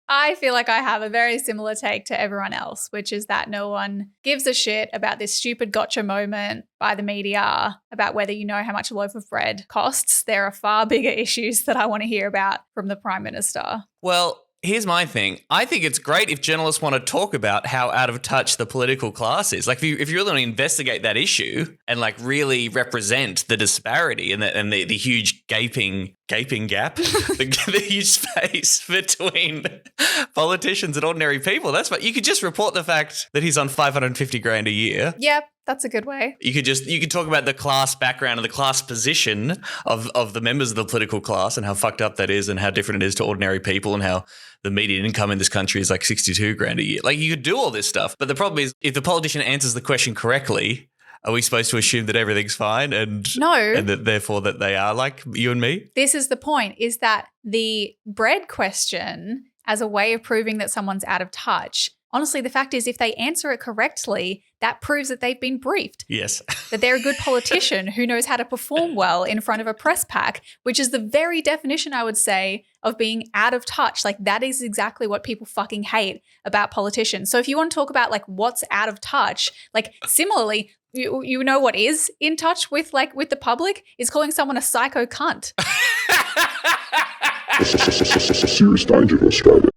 I feel like I have a very similar take to everyone else, which is that no one gives a shit about this stupid gotcha moment by the media about whether you know how much a loaf of bread costs. There are far bigger issues that I want to hear about from the Prime Minister. Well, here's my thing. I think it's great if journalists want to talk about how out of touch the political class is. Like, if you really want to investigate that issue and like really represent the disparity and the huge gaping gap, the huge space between politicians and ordinary people. That's what you could just report the fact that he's on $550,000 a year. Yep. That's a good way. You could talk about the class background and the class position of the members of the political class and how fucked up that is and how different it is to ordinary people and how the median income in this country is like $62,000 a year. Like, you could do all this stuff. But the problem is, if the politician answers the question correctly, are we supposed to assume that everything's fine and that therefore that they are like you and me? This is the point, is that the bread question as a way of proving that someone's out of touch. Honestly, the fact is, if they answer it correctly, that proves that they've been briefed. Yes. That they're a good politician who knows how to perform well in front of a press pack, which is the very definition, I would say, of being out of touch. Like, that is exactly what people fucking hate about politicians. So if you want to talk about like what's out of touch, like similarly, you know what is in touch with the public is calling someone a psycho cunt. Serious danger to Australia.